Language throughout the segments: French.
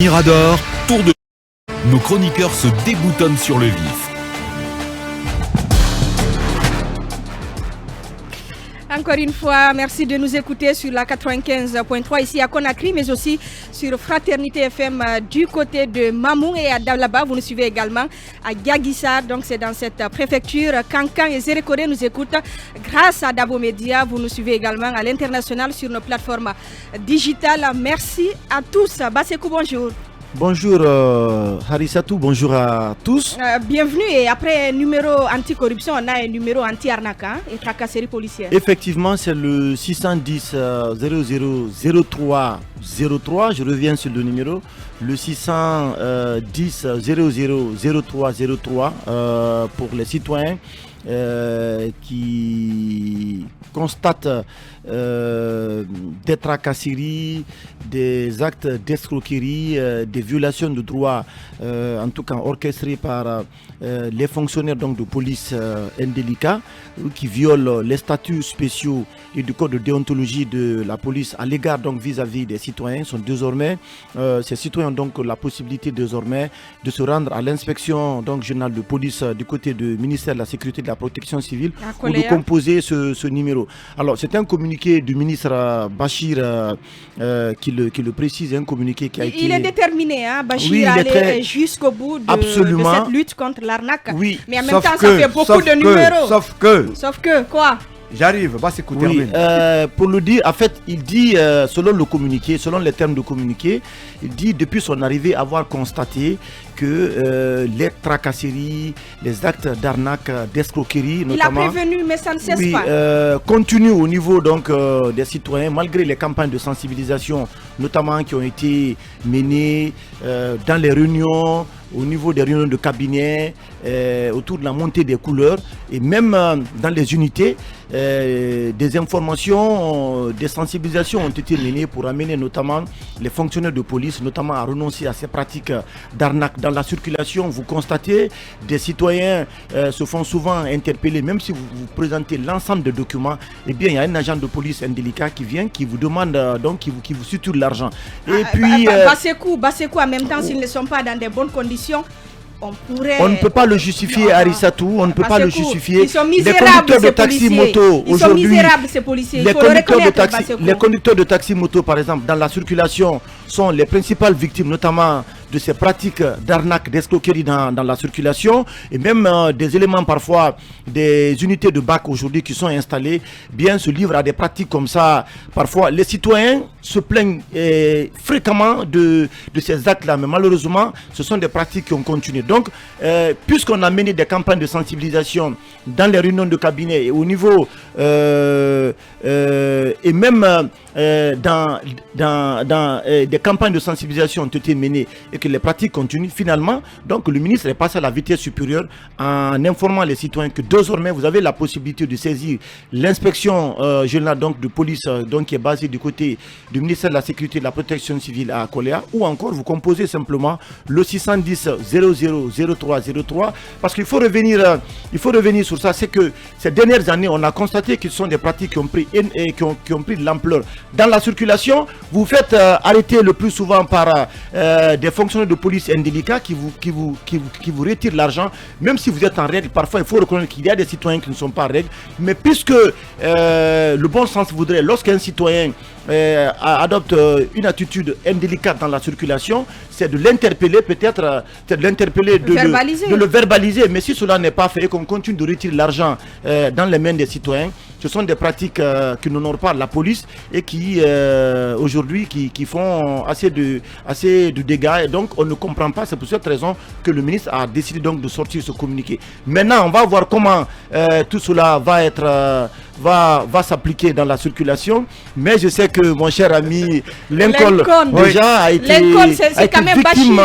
Mirador, tour de... Nos chroniqueurs se déboutonnent sur le vif. Encore une fois, merci de nous écouter sur la 95.3 ici à Conakry, mais aussi sur Fraternité FM du côté de Mamou et à Dablaba. Vous nous suivez également à Gaguissa, donc c'est dans cette préfecture. Kankan et Zérékoré nous écoutent grâce à Dabo Media. Vous nous suivez également à l'international sur nos plateformes digitales. Merci à tous. Bassekou, bonjour. Bonjour Harissatou, bonjour à tous. Bienvenue, et après un numéro anti-corruption, on a un numéro anti-arnaque et tracasserie policière. Effectivement, c'est le 610 0003 03, je reviens sur le numéro, le 610 0003 03 pour les citoyens qui constatent des tracasseries, des actes d'escroquerie, des violations de droits, en tout cas orchestrés par les fonctionnaires donc, de police indélicats qui violent les statuts spéciaux et du code de déontologie de la police à l'égard donc vis-à-vis des citoyens. Sont désormais, ces citoyens ont donc la possibilité désormais de se rendre à l'inspection donc générale de police du côté du ministère de la Sécurité et de la Protection civile ou de composer ce numéro. Alors c'est un communiqué du ministre Bachir qui le précise, un communiqué qui a été... Il est déterminé, hein, Bachir, à aller jusqu'au bout de cette lutte contre l'arnaque. Oui. Mais en même temps, ça fait beaucoup de numéros. Sauf que, quoi? J'arrive, Bassekou termine. Pour le dire, en fait, il dit, selon le communiqué, selon les termes de communiqué, il dit depuis son arrivée avoir constaté que les tracasseries, les actes d'arnaque, d'escroquerie, notamment... Il a prévenu, mais ça ne cesse pas. Continue au niveau donc, des citoyens, malgré les campagnes de sensibilisation, notamment qui ont été menées dans les réunions, au niveau des réunions de cabinet, autour de la montée des couleurs, et même dans les unités, des informations, des sensibilisations ont été menées pour amener notamment les fonctionnaires de police, notamment à renoncer à ces pratiques d'arnaque. Dans la circulation, vous constatez, des citoyens se font souvent interpeller, même si vous présentez l'ensemble des documents, eh bien il y a un agent de police indélicat qui vient, qui vous demande, donc qui vous suture l'argent. Et puis... Bassekou, en même temps, s'ils ne sont pas dans de bonnes conditions, on ne peut pas le justifier, Harissatou, on ne peut pas le justifier. Ils sont misérables, les conducteurs de taxi moto aujourd'hui, ces policiers. Les conducteurs de taxi moto, par exemple, dans la circulation, sont les principales victimes, notamment de ces pratiques d'arnaque, d'escroquerie dans la circulation, et même des éléments parfois, des unités de BAC aujourd'hui qui sont installées, bien se livrent à des pratiques comme ça. Parfois, les citoyens se plaignent fréquemment de ces actes-là, mais malheureusement, ce sont des pratiques qui ont continué. Donc, puisqu'on a mené des campagnes de sensibilisation dans les réunions de cabinet et au niveau, et même dans des campagnes de sensibilisation ont été menées et que les pratiques continuent, finalement, donc le ministre est passé à la vitesse supérieure en informant les citoyens que désormais vous avez la possibilité de saisir l'inspection générale donc, de police donc, qui est basée du côté du ministère de la Sécurité et de la Protection civile à Koléa, ou encore vous composez simplement le 610 0003 03, parce qu'il faut revenir sur ça. C'est que ces dernières années, on a constaté que ce sont des pratiques qui ont pris de l'ampleur. Dans la circulation, vous faites arrêter le plus souvent par des fonctionnaires de police indélicats qui vous retirent l'argent, même si vous êtes en règle. Parfois, il faut reconnaître qu'il y a des citoyens qui ne sont pas en règle, mais puisque le bon sens voudrait, lorsqu'un citoyen adopte une attitude indélicate dans la circulation, c'est de l'interpeller, peut-être, de le verbaliser. Mais si cela n'est pas fait et qu'on continue de retirer l'argent dans les mains des citoyens, ce sont des pratiques qui n'honorent pas la police et qui, aujourd'hui, qui font assez de dégâts. Et donc, on ne comprend pas. C'est pour cette raison que le ministre a décidé donc de sortir ce communiqué. Maintenant, on va voir comment tout cela va s'appliquer dans la circulation. Mais je sais que mon cher ami Lincoln déjà a été victime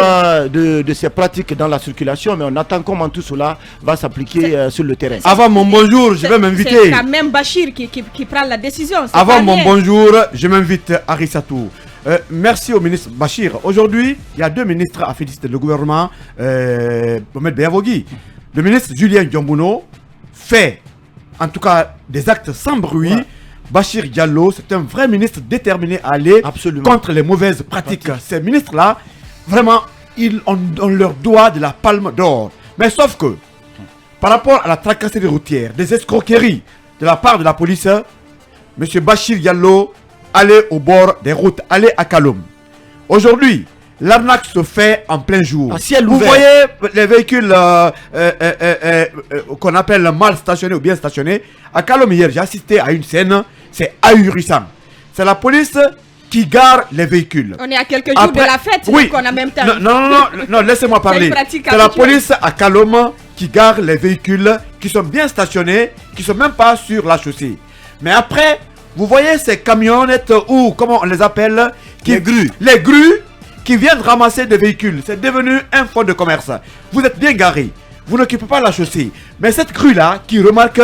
de ces pratiques dans la circulation. Mais on attend comment tout cela va s'appliquer sur le terrain. Avant mon bonjour, je vais m'inviter. C'est quand même Bachir qui prend la décision. Avant mon bonjour, je m'invite Harissatou. Merci au ministre Bachir. Aujourd'hui, il y a deux ministres à féliciter le gouvernement. Mohamed Beyavogui. Le ministre Julien Diombono fait en tout cas des actes sans bruit. Ouais. Bachir Diallo, c'est un vrai ministre déterminé à aller contre les mauvaises pratiques. Ces ministres-là vraiment, on leur doit de la palme d'or. Mais sauf que, par rapport à la tracasserie routière, des escroqueries de la part de la police, M. Bachir Diallo allait au bord des routes, allait à Kaloum. Aujourd'hui, l'arnaque se fait en plein jour. Vous voyez les véhicules qu'on appelle mal stationnés ou bien stationnés. À Kaloum hier, j'ai assisté à une scène, c'est ahurissant. C'est la police qui gare les véhicules. On est à quelques jours de la fête, oui. Donc on a même temps. Non, laissez-moi parler. C'est la police à Kaloum qui gare les véhicules qui sont bien stationnés, qui ne sont même pas sur la chaussée. Mais après, vous voyez ces camionnettes ou comment on les appelle, les grues qui viennent ramasser des véhicules. C'est devenu un fonds de commerce. Vous êtes bien garé, vous n'occupez pas la chaussée. Mais cette grue-là, qui remarque,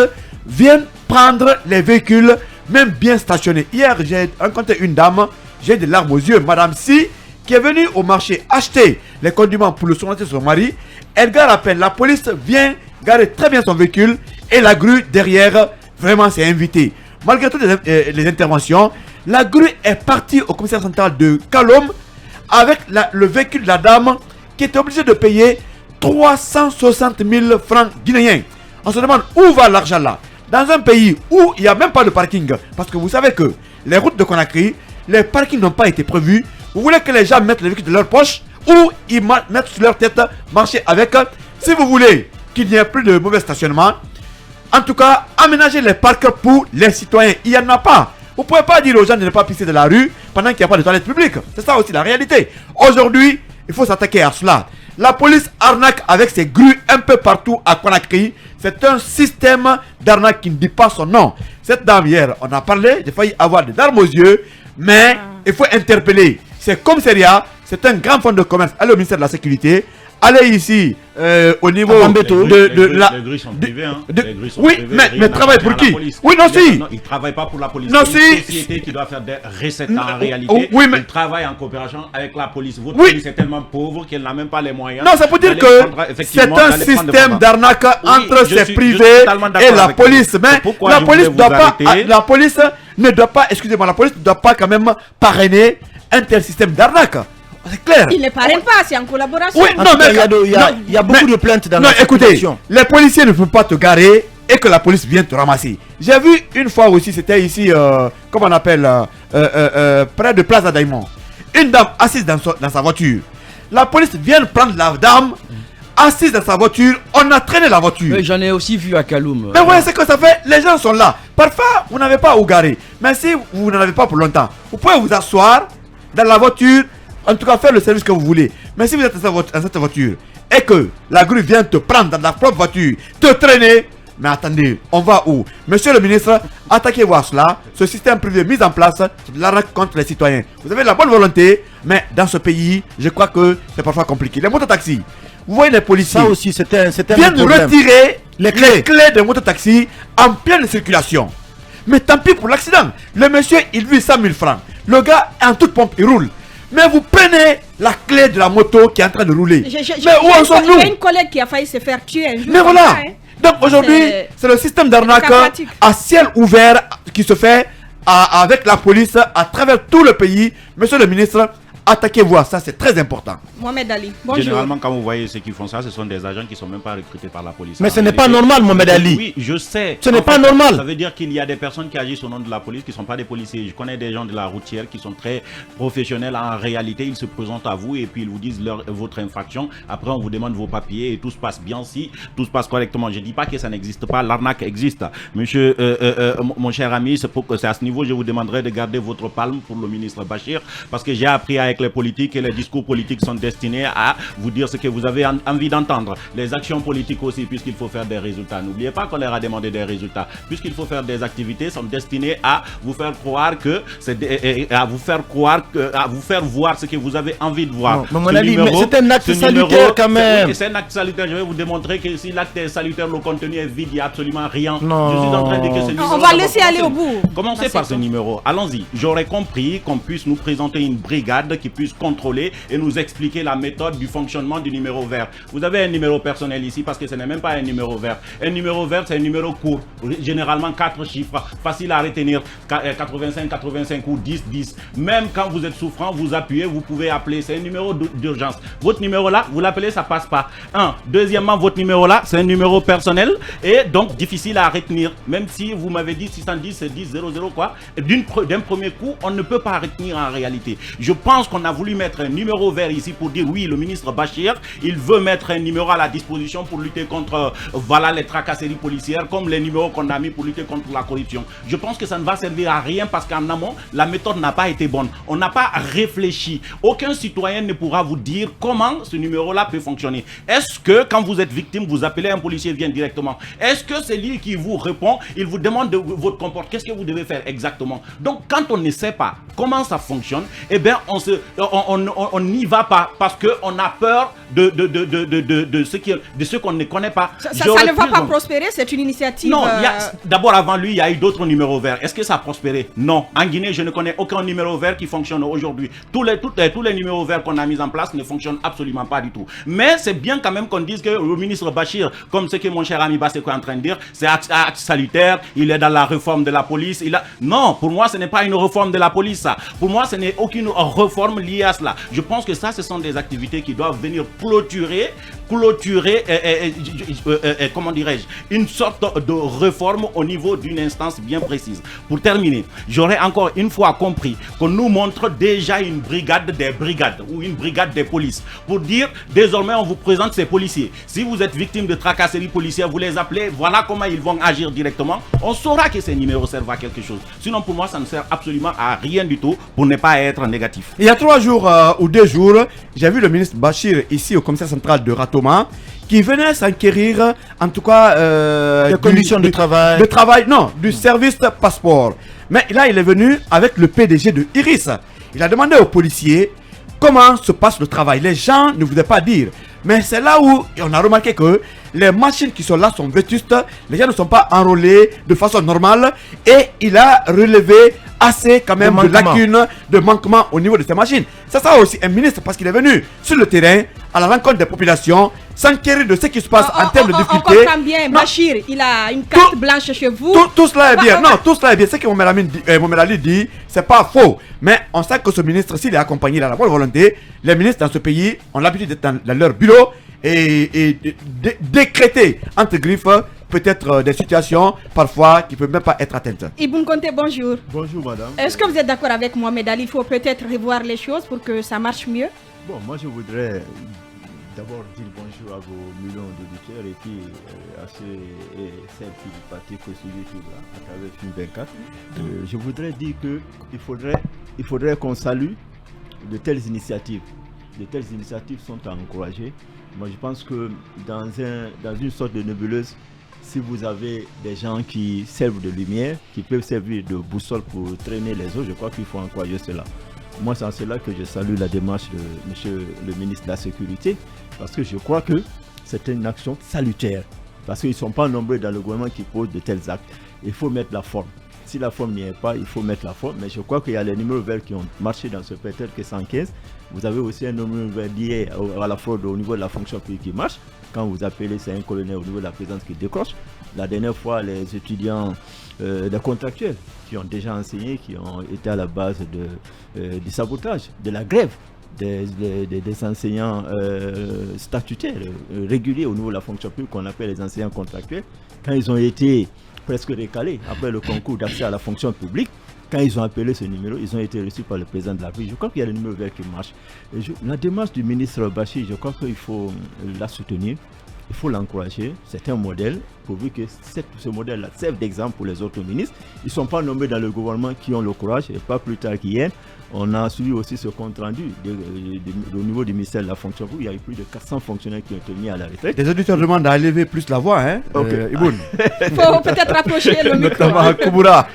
vient prendre les véhicules, même bien stationnés. Hier, j'ai rencontré une dame, j'ai des larmes aux yeux, Madame Si, qui est venue au marché acheter les condiments pour le soigner de son mari. Elle gare à peine. La police vient garer très bien son véhicule et la grue derrière, vraiment, s'est invitée. Malgré toutes les interventions, la grue est partie au commissariat central de Kaloum avec le véhicule de la dame qui était obligée de payer 360 000 francs guinéens. On se demande où va l'argent là. Dans un pays où il n'y a même pas de parking. Parce que vous savez que les routes de Conakry, les parkings n'ont pas été prévus. Vous voulez que les gens mettent les véhicules de leur poche ou ils mettent sur leur tête, marcher avec. Si vous voulez qu'il n'y ait plus de mauvais stationnement, en tout cas, aménager les parcs pour les citoyens. Il n'y en a pas. Vous ne pouvez pas dire aux gens de ne pas pisser de la rue pendant qu'il n'y a pas de toilettes publiques. C'est ça aussi la réalité. Aujourd'hui, il faut s'attaquer à cela. La police arnaque avec ses grues un peu partout à Conakry. C'est un système d'arnaque qui ne dit pas son nom. Cette dame hier, on a parlé, j'ai failli avoir des larmes aux yeux, mais il faut interpeller. C'est commissariat, c'est un grand fonds de commerce. Allez au ministère de la Sécurité. Allez ici au niveau de la... Les grues sont privées, hein. Les grues sont privées, mais travaille pour qui? Oui, non, si. Non, ils ne travaillent pas pour la police. Non, c'est une société qui doit faire des recettes en réalité. Oui, mais... Ils travaillent en coopération avec la police. Votre police est tellement pauvre qu'elle n'a même pas les moyens. Non, ça veut dire que c'est un système d'arnaque entre ces privés et la police. Mais la police ne doit pas, excusez-moi, la police ne doit pas quand même parrainer un tel système d'arnaque. C'est clair. Il ne parraine pas, c'est en collaboration. Oui, non, mais il y a beaucoup de plaintes dans la situation. Les policiers ne peuvent pas te garer et que la police vienne te ramasser. J'ai vu une fois aussi, c'était ici, comment on appelle, près de Plaza Diamond. Une dame assise dans sa voiture. La police vient prendre la dame assise dans sa voiture. On a traîné la voiture. J'en ai aussi vu à Kaloum. Mais ouais, c'est que ça fait. Les gens sont là. Parfois, vous n'avez pas où garer. Mais si vous n'en avez pas pour longtemps, vous pouvez vous asseoir dans la voiture. En tout cas, faire le service que vous voulez. Mais si vous êtes dans cette voiture et que la grue vient te prendre dans ta propre voiture, te traîner, mais attendez, on va où? Monsieur le ministre, attaquez-vous à cela. Ce système privé mis en place, c'est de l'arnaque contre les citoyens. Vous avez la bonne volonté, mais dans ce pays, je crois que c'est parfois compliqué. Les mototaxis, vous voyez les policiers, ça aussi, c'était viennent retirer les clés des mototaxis en pleine circulation. Mais tant pis pour l'accident. Le monsieur, il vit 100 000 francs. Le gars, en toute pompe, il roule. Mais vous prenez la clé de la moto qui est en train de rouler. Mais où en sommes-nous? Il y a une collègue qui a failli se faire tuer un jour. Mais voilà. Donc aujourd'hui, c'est le système d'arnaque à ciel ouvert qui se fait avec la police à travers tout le pays. Monsieur le ministre, attaquez-vous à ça, c'est très important. Mohamed Ali, bonjour. Généralement, quand vous voyez ceux qui font ça, ce sont des agents qui ne sont même pas recrutés par la police. Mais ce n'est pas normal, Mohamed Ali. Oui, je sais. Ce n'est pas normal. Ça veut dire qu'il y a des personnes qui agissent au nom de la police qui ne sont pas des policiers. Je connais des gens de la routière qui sont très professionnels. En réalité, ils se présentent à vous et puis ils vous disent votre infraction. Après, on vous demande vos papiers et tout se passe bien si tout se passe correctement. Je ne dis pas que ça n'existe pas. L'arnaque existe. Monsieur, mon cher ami, c'est à ce niveau je vous demanderai de garder votre palme pour le ministre Bachir parce que j'ai appris avec les politiques et les discours politiques sont destinés à vous dire ce que vous avez envie d'entendre. Les actions politiques aussi, puisqu'il faut faire des résultats. N'oubliez pas qu'on leur a demandé des résultats. Puisqu'il faut faire des activités, sont destinées à vous faire croire que à vous faire voir ce que vous avez envie de voir. Non, mais c'est un acte salutaire quand même. C'est un acte salutaire. Je vais vous démontrer que si l'acte est salutaire, le contenu est vide, il n'y a absolument rien. Non. Je suis en train de dire que ce numéro. On va laisser aller au bout. Commencez par ce numéro. Allons-y. J'aurais compris qu'on puisse nous présenter une brigade qui qui puisse contrôler et nous expliquer la méthode du fonctionnement du numéro vert. Vous avez un numéro personnel ici parce que ce n'est même pas un numéro vert. Un numéro vert, c'est un numéro court, généralement 4 chiffres, facile à retenir, 85, 85 ou 10, 10. Même quand vous êtes souffrant, vous appuyez, vous pouvez appeler. C'est un numéro d'urgence. Votre numéro là, vous l'appelez, ça passe pas. Deuxièmement, votre numéro là, c'est un numéro personnel et donc difficile à retenir. Même si vous m'avez dit 610, c'est 10, 00 quoi. D'un premier coup, on ne peut pas retenir en réalité. Je pense qu'on a voulu mettre un numéro vert ici pour dire oui, le ministre Bachir, il veut mettre un numéro à la disposition pour lutter contre voilà, les tracasseries policières, comme les numéros qu'on a mis pour lutter contre la corruption. Je pense que ça ne va servir à rien parce qu'en amont, la méthode n'a pas été bonne. On n'a pas réfléchi. Aucun citoyen ne pourra vous dire comment ce numéro-là peut fonctionner. Est-ce que quand vous êtes victime, vous appelez un policier, vient directement? Est-ce que c'est lui qui vous répond? Il vous demande de votre comportement. Qu'est-ce que vous devez faire exactement? Donc, quand on ne sait pas comment ça fonctionne, eh bien, on n'y va pas parce qu'on a peur de ce qu'on ne connaît pas. Ça ne va pas prospérer, c'est une initiative. Non, d'abord avant lui, il y a eu d'autres numéros verts. Est-ce que ça a prospéré? Non. En Guinée, je ne connais aucun numéro vert qui fonctionne aujourd'hui. Tous les numéros verts qu'on a mis en place ne fonctionnent absolument pas du tout. Mais c'est bien quand même qu'on dise que le ministre Bachir, comme ce que mon cher ami Basseko est en train de dire, c'est acte salutaire, il est dans la réforme de la police. Non, pour moi, ce n'est pas une réforme de la police, ça. Pour moi, ce n'est aucune réforme liée à cela. Je pense que ça, ce sont des activités qui doivent venir clôturer, comment dirais-je, une sorte de réforme au niveau d'une instance bien précise. Pour terminer, j'aurais encore une fois compris qu'on nous montre déjà une brigade des brigades ou une brigade des polices pour dire désormais on vous présente ces policiers. Si vous êtes victime de tracasseries policières, vous les appelez, voilà comment ils vont agir directement. On saura que ces numéros servent à quelque chose. Sinon pour moi ça ne sert absolument à rien du tout pour ne pas être négatif. Il y a 3 jours ou 2 jours, j'ai vu le ministre Bachir ici au commissaire central de Ratoma qui venait s'enquérir, en tout cas, des conditions de travail. Du service passeport. Mais là, il est venu avec le PDG de Iris. Il a demandé aux policiers comment se passe le travail. Les gens ne voulaient pas dire. Mais c'est là où on a remarqué que les machines qui sont là sont vétustes. Les gens ne sont pas enrôlés de façon normale. Et il a relevé assez quand même de lacunes, de manquements au niveau de ces machines. C'est ça aussi un ministre parce qu'il est venu sur le terrain à la rencontre des populations, s'enquérir de ce qui se passe en termes de difficultés. On comprend bien, Bachir, il a une carte blanche chez vous. Tout cela est bien. Non, tout cela est bien. Ce que Mohamed Ali dit, c'est pas faux. Mais on sait que ce ministre, s'il est accompagné dans la bonne volonté, les ministres dans ce pays ont l'habitude d'être dans leur bureau et décréter entre griffes peut-être des situations parfois qui ne peuvent même pas être atteintes. Ibn Conte, bonjour. Bonjour madame. Est-ce que vous êtes d'accord avec Mohamed Ali? Il faut peut-être revoir les choses pour que ça marche mieux. Bon, moi je voudrais d'abord dire bonjour à vos millions d'auditeurs et puis à ceux et celles qui du parti que suivent tout là, à travers Film 24. Je voudrais dire qu'il faudrait qu'on salue de telles initiatives. De telles initiatives sont à encourager. Moi je pense que dans une sorte de nébuleuse, si vous avez des gens qui servent de lumière, qui peuvent servir de boussole pour traîner les autres, je crois qu'il faut encourager cela. Moi, c'est en cela que je salue la démarche de monsieur le ministre de la Sécurité, parce que je crois que c'est une action salutaire. Parce qu'ils ne sont pas nombreux dans le gouvernement qui posent de tels actes. Il faut mettre la forme. Si la forme n'y est pas, il faut mettre la forme. Mais je crois qu'il y a les numéros verts qui ont marché dans ce peut-être que 115. Vous avez aussi un numéro vert lié à la fraude au niveau de la fonction publique qui marche. Quand vous appelez, c'est un colonel au niveau de la présidence qui décroche. La dernière fois, les étudiants des contractuels qui ont déjà enseigné, qui ont été à la base du sabotage, de la grève des enseignants statutaires réguliers au niveau de la fonction publique qu'on appelle les enseignants contractuels, quand ils ont été presque recalés après le concours d'accès à la fonction publique, quand ils ont appelé ce numéro, ils ont été reçus par le président de la République. Je crois qu'il y a le numéro vert qui marche. La démarche du ministre Bachir, je crois qu'il faut la soutenir, il faut l'encourager. C'est un modèle, pourvu que ce modèle-là serve d'exemple pour les autres ministres. Ils ne sont pas nommés dans le gouvernement qui ont le courage, et pas plus tard qu'hier. On a suivi aussi ce compte rendu au niveau du ministère de la fonction publique. Il y a eu plus de 400 fonctionnaires qui ont été mis à la retraite. Les auditeurs demandent à élever plus la voix, hein. Iboun. Il faut peut-être rapprocher le micro. Notamment à Koumoura.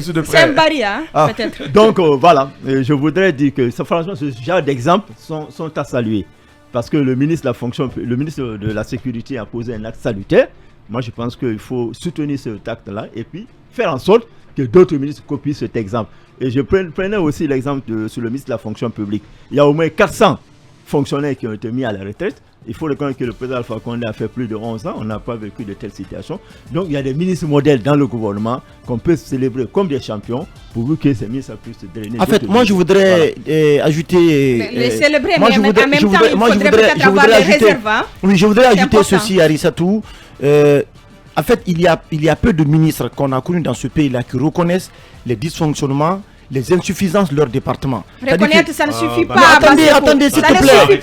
C'est un baril, hein, peut-être. Donc voilà, je voudrais dire que franchement, ce genre d'exemples sont à saluer. Parce que le ministre de la Sécurité a posé un acte salutaire. Moi, je pense qu'il faut soutenir ce acte-là et puis faire en sorte que d'autres ministres copient cet exemple. Et je prenais aussi l'exemple sur le ministre de la fonction publique. Il y a au moins 400 fonctionnaires qui ont été mis à la retraite. Il faut reconnaître que le président Alpha Condé a fait plus de 11 ans. On n'a pas vécu de telles situations. Donc, il y a des ministres modèles dans le gouvernement qu'on peut célébrer comme des champions pourvu que ces ministres puissent se drainer. En fait, moi, je voudrais ajouter... les célébrer, mais en même temps, il faudrait peut-être avoir des réserves. Oui, je voudrais ajouter ceci, Arissatou. En fait, il y a peu de ministres qu'on a connus dans ce pays-là qui reconnaissent les dysfonctionnements, les insuffisances de leur département. Reconnaître, ça ne suffit pas. Attendez, s'il te plaît.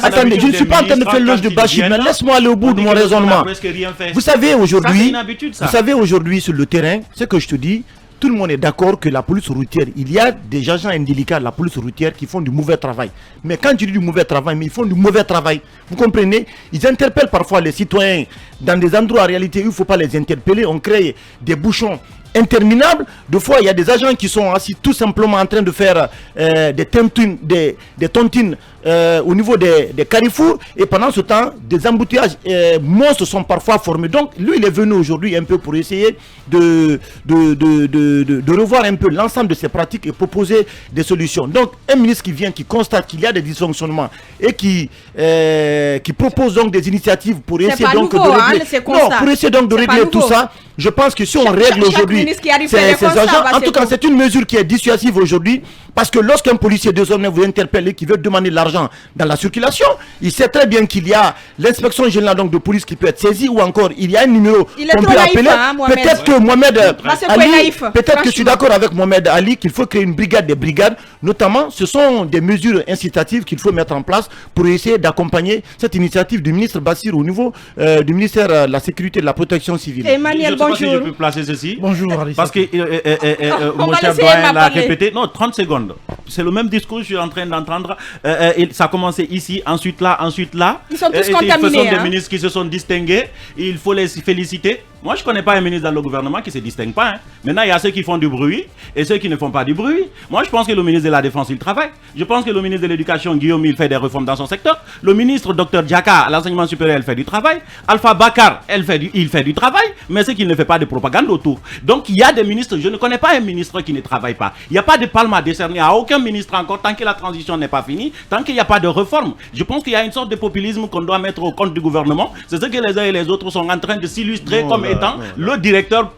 Attendez, je ne suis pas en train de faire l'âge de Bachir, mais laisse-moi aller au bout de mon raisonnement. Vous savez, aujourd'hui, sur le terrain, ce que je te dis, tout le monde est d'accord que la police routière, il y a des agents indélicats de la police routière qui font du mauvais travail. Mais quand je dis du mauvais travail, ils font du mauvais travail. Vous comprenez? Ils interpellent parfois les citoyens dans des endroits en réalité où il ne faut pas les interpeller. On crée des bouchons interminables. Des fois, il y a des agents qui sont assis tout simplement en train de faire des tontines au niveau des carrefours. Et pendant ce temps, des embouteillages monstres sont parfois formés. Donc, lui, il est venu aujourd'hui un peu pour essayer de revoir un peu l'ensemble de ces pratiques et proposer des solutions. Donc, un ministre qui vient, qui constate qu'il y a des dysfonctionnements et qui propose donc des initiatives pour essayer donc de régler tout ça. Je pense que si on règle aujourd'hui ces agents, en tout cas, c'est une mesure qui est dissuasive aujourd'hui, parce que lorsqu'un policier désormais vous interpelle et qui veut demander de l'argent dans la circulation, il sait très bien qu'il y a l'inspection générale donc de police qui peut être saisie, ou encore il y a un numéro qu'on peut appeler. Peut-être que Mohamed Ali, peut-être que je suis d'accord avec Mohamed Ali qu'il faut créer une brigade des brigades. Notamment, ce sont des mesures incitatives qu'il faut mettre en place pour essayer d'accompagner cette initiative du ministre Bassir au niveau du ministère de la Sécurité et de la Protection civile. Emmanuel, bonjour. Si je peux placer ceci. Bonjour, Arissa. Parce que mon cher doyen l'a répété. Non, 30 secondes. C'est le même discours que je suis en train d'entendre. Ça a commencé ici, ensuite là. Ils sont tous contaminés. Ce sont des ministres qui se sont distingués. Il faut les féliciter. Moi, je ne connais pas un ministre dans le gouvernement qui ne se distingue pas. Maintenant, il y a ceux qui font du bruit et ceux qui ne font pas du bruit. Moi, je pense que le ministre de la Défense, il travaille. Je pense que le ministre de l'Éducation, Guillaume, il fait des réformes dans son secteur. Le ministre, Dr Diaka, à l'enseignement supérieur, elle fait du travail. Alpha Bakar, il fait du travail, mais c'est qu'il ne fait pas de propagande autour. Donc, il y a des ministres, je ne connais pas un ministre qui ne travaille pas. Il n'y a pas de palme à décerner à aucun ministre encore tant que la transition n'est pas finie, tant qu'il n'y a pas de réforme. Je pense qu'il y a une sorte de populisme qu'on doit mettre au compte du gouvernement. C'est ce que les uns et les autres sont en train de s'illustrer comme étant le directeur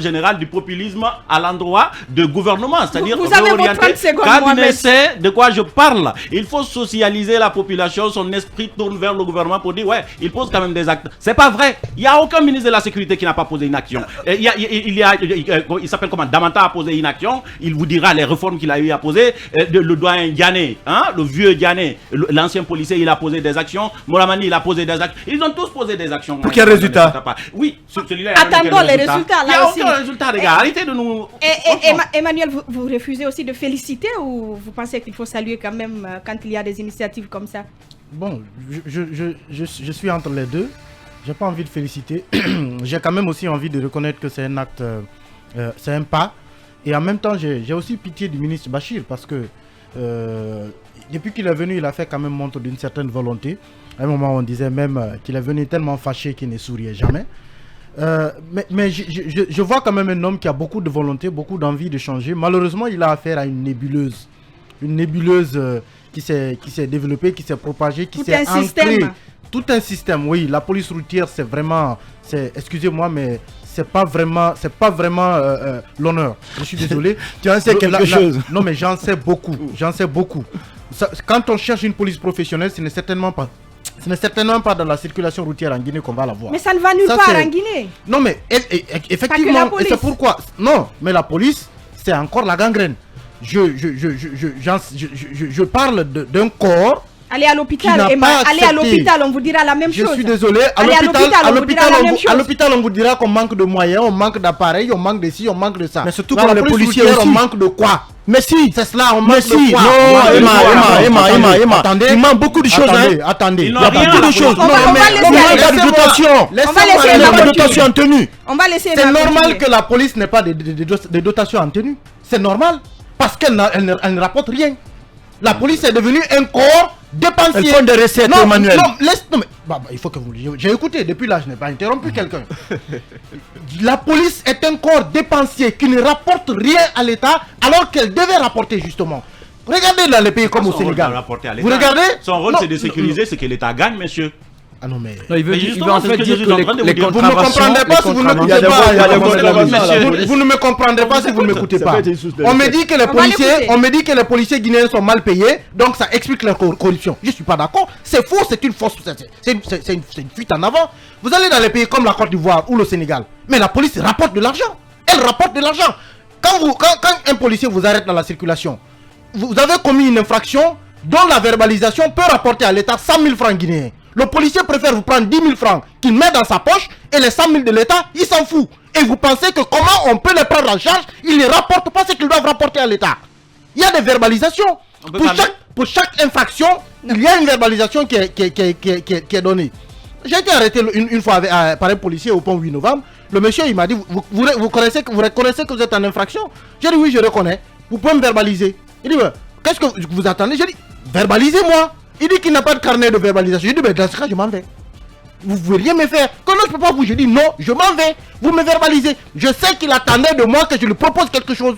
général du populisme à l'endroit du gouvernement. C'est-à-dire vous avez vos 30 secondes, quand il sait de quoi je parle, il faut socialiser la population, son esprit tourne vers le gouvernement pour dire ouais, il pose quand même des actes. C'est pas vrai. Il n'y a aucun ministre de la Sécurité qui n'a pas posé une action. Il s'appelle comment? Damanta a posé une action. Il vous dira les réformes qu'il a eu à poser. Le doyen Diané, le vieux Diané, l'ancien policier, il a posé des actions. Moramani, il a posé des actions. Ils ont tous posé des actions. Pour quel résultat? Oui, celui-là. Attendons les résultats. Il n'y a aucun résultat, les gars. Arrêtez de nous. Emmanuel, vous refusez aussi de féliciter, ou vous pensez qu'il faut saluer quand même quand il y a des initiatives comme ça? Bon, je suis entre les deux. J'ai pas envie de féliciter. J'ai quand même aussi envie de reconnaître que c'est un acte, c'est un pas. Et en même temps, j'ai aussi pitié du ministre Bachir, parce que depuis qu'il est venu, il a fait quand même montre d'une certaine volonté. À un moment, on disait même qu'il est venu tellement fâché qu'il ne souriait jamais. Mais je vois quand même un homme qui a beaucoup de volonté, beaucoup d'envie de changer. Malheureusement, il a affaire à une nébuleuse. Une nébuleuse qui s'est développée, qui s'est propagée, qui s'est ancrée. Tout un système, oui. La police routière, c'est vraiment... Excusez-moi, mais c'est pas vraiment l'honneur. Je suis désolé. Tu en sais quelque chose? Non, mais j'en sais beaucoup. Quand on cherche une police professionnelle, ce n'est certainement pas dans la circulation routière en Guinée qu'on va la voir. Mais ça ne va nulle part en Guinée. Non, mais effectivement, et c'est pourquoi... Non, mais la police, c'est encore la gangrène. Je parle d'un corps... Allez à l'hôpital, on vous dira la même chose. Je suis désolé, à l'hôpital, on vous dira qu'on manque de moyens, on manque d'appareils, on manque de ci, on manque de ça. Mais surtout pour les policiers aussi. On manque de quoi? Mais si, c'est cela, on manque de quoi? Non, Emma, attendez. Il manque beaucoup de choses. Attendez. Il y a beaucoup de choses. On va laisser la dotation. En tenue. On va laisser. C'est normal que la police n'ait pas de dotation en tenue. C'est normal. Parce qu'elle ne rapporte rien. La police est devenue un corps dépensier. Elles font des recettes, Emmanuel. Il faut que vous... J'ai écouté, depuis là, je n'ai pas interrompu quelqu'un. La police est un corps dépensier qui ne rapporte rien à l'État alors qu'elle devait rapporter justement. Regardez dans les pays comme au Sénégal. Vous regardez? Son rôle, c'est de sécuriser ce que l'État gagne, monsieur. Ah non, mais... Non, il veut en fait dire que les vous ne me comprendrez pas si vous ne m'écoutez pas. Vous ne me comprendrez pas si vous ne m'écoutez pas. On me dit que les policiers guinéens sont mal payés, donc ça explique la corruption. Je ne suis pas d'accord. C'est faux, c'est une fausse... C'est une fuite en avant. Vous allez dans les pays comme la Côte d'Ivoire ou le Sénégal, mais la police rapporte de l'argent. Elle rapporte de l'argent. Quand un policier vous arrête dans la circulation, vous avez commis une infraction dont la verbalisation peut rapporter à l'État 100 000 francs guinéens. Le policier préfère vous prendre 10 000 francs qu'il met dans sa poche et les 100 000 de l'État, il s'en fout. Et vous pensez que comment on peut les prendre en charge? Ils ne rapportent pas ce qu'ils doivent rapporter à l'État. Il y a des verbalisations. Pour chaque infraction, il y a une verbalisation qui est donnée. J'ai été arrêté une fois par un policier au pont 8 novembre. Le monsieur, il m'a dit, vous reconnaissez que vous êtes en infraction? J'ai dit, oui, je reconnais. Vous pouvez me verbaliser. Il dit, qu'est-ce que vous attendez? J'ai dit, verbalisez-moi. Il dit qu'il n'a pas de carnet de verbalisation. Je dis, mais dans ce cas, je m'en vais. Vous ne pouvez rien me faire. Quand je ne peux pas vous, je dis, non, je m'en vais. Vous me verbalisez. Je sais qu'il attendait de moi que je lui propose quelque chose.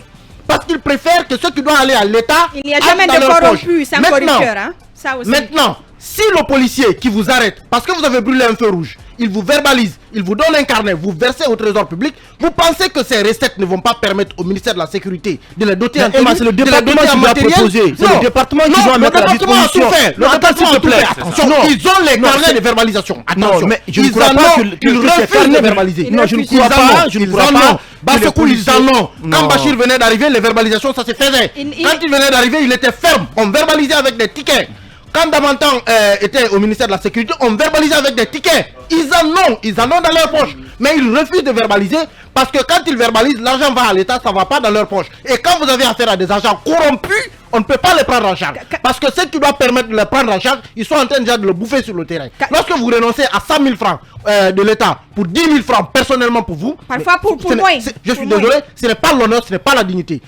Parce qu'il préfère que ceux qui doivent aller à l'État... Il n'y a jamais de corrompu sans corrupteur. Hein? Ça aussi. Maintenant, si le policier qui vous arrête, parce que vous avez brûlé un feu rouge, il vous verbalise, il vous donne un carnet, vous versez au trésor public, vous pensez que ces recettes ne vont pas permettre au ministère de la Sécurité de les doter en tenue, c'est le département qui doit proposer. C'est le département qui doit mettre à disposition. Le département a tout fait. Attention, ils ont les carnets de verbalisation. Attention, je ne crois pas qu'ils refusent de verbaliser. Non, je ne crois pas. Je ne crois pas. Basekou, ils en ont. Quand Bachir venait d'arriver, les verbalisations, ça se faisait. Quand il venait d'arriver, il était ferme. On verbalisait avec des tickets. Quand Damantan était au ministère de la Sécurité, on verbalisait avec des tickets. Ils en ont dans leur poche. Mais ils refusent de verbaliser parce que quand ils verbalisent, l'argent va à l'État, ça ne va pas dans leur poche. Et quand vous avez affaire à des agents corrompus, on ne peut pas les prendre en charge. Parce que ceux qui doivent permettre de les prendre en charge, ils sont en train déjà de le bouffer sur le terrain. Lorsque vous renoncez à 100 000 francs de l'État pour 10 000 francs personnellement pour vous, parfois pour moi. Je suis désolé, ce n'est pas l'honneur, ce n'est pas la dignité.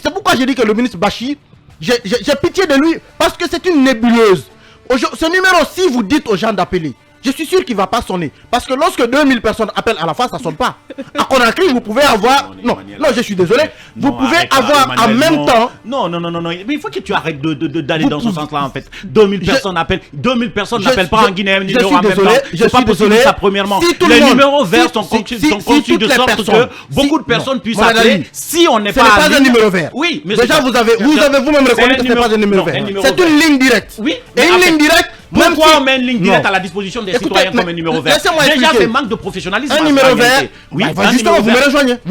C'est pourquoi j'ai dit que le ministre Bachir, j'ai pitié de lui parce que c'est une nébuleuse. Ce numéro, si vous dites aux gens d'appeler, je suis sûr qu'il ne va pas sonner. Parce que lorsque 2000 personnes appellent à la fois, ça ne sonne pas. À Conakry, vous pouvez avoir... Non, je suis désolé. Vous pouvez avoir en même temps... Non. Mais il faut que tu arrêtes d'aller dans ce sens-là, en fait. 2000 personnes appellent. 2000 personnes n'appellent pas en Guinée un numéro en même temps. C'est pas possible, ça, premièrement. Les numéros verts sont conçus de sorte que beaucoup de personnes puissent appeler si on n'est pas... Ce n'est pas un numéro vert. Oui, mais... Déjà, vous avez vous-même reconnu que ce n'est pas un numéro vert. C'est une ligne directe. Oui. Et une ligne directe... Pourquoi on met une ligne directe à la disposition des citoyens comme un numéro vert? Déjà, c'est manque de professionnalisme. Un numéro vert, oui, justement, vous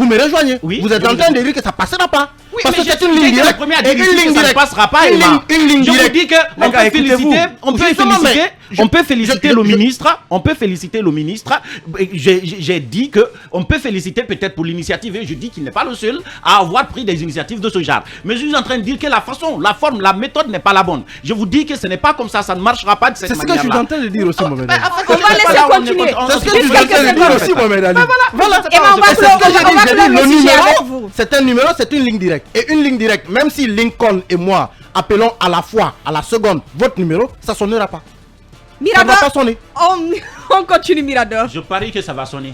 me rejoignez. Oui, vous êtes en train de dire que ça ne passera pas. Oui, parce que c'est une ligne directe. Et une ligne directe, ça ne passera pas. Une ligne directe. Je vous dis que on peut féliciter le ministre. On peut féliciter le ministre. J'ai dit que on peut féliciter peut-être pour l'initiative. Et je dis qu'il n'est pas le seul à avoir pris des initiatives de ce genre. Mais je suis en train de dire que la façon, la forme, la méthode n'est pas la bonne. Je vous dis que ce n'est pas comme ça. Ça ne marchera pas de cette manière-là. C'est ce que je suis en train de dire aussi, Mohamed Ali. On va laisser continuer. C'est ce que je suis en train de dire aussi, Mohamed Ali. Voilà. Et on va clore le sujet avec vous. C'est un numéro, c'est une ligne directe. Et une ligne directe, même si Lincoln et moi appelons à la fois, à la seconde, votre numéro, ça ne sonnera pas. Mirador, ça va pas sonner. On continue, Mirador. Je parie que ça va sonner.